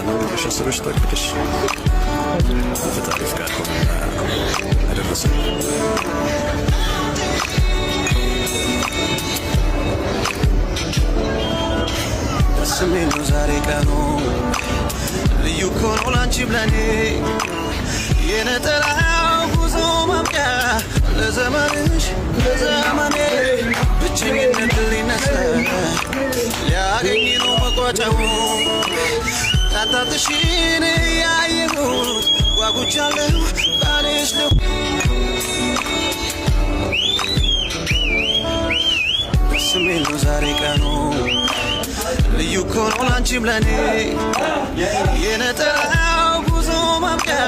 በሻስሮች ተቀደሽ በታሪፍ ጋር አደረሰ ስሜኑ ዛሬ ቀኑ ልዩ ኮኖ ላንቺ ብለኔ የነጠላው ጉዞ ማብቂያ ለዘመንሽ ለዘመኔ ብቸኝነት ሊነሳ ሊያገኝ ነው መቋጫው ታታትሽን ያየሁት ጓጉቻለሁ ባልሽ ነው ስሜኑ ዛሬ ቀኑ ልዩ ኮኖ ላንቺም ለኔ የነጠላው ጉዞ ማብቂያ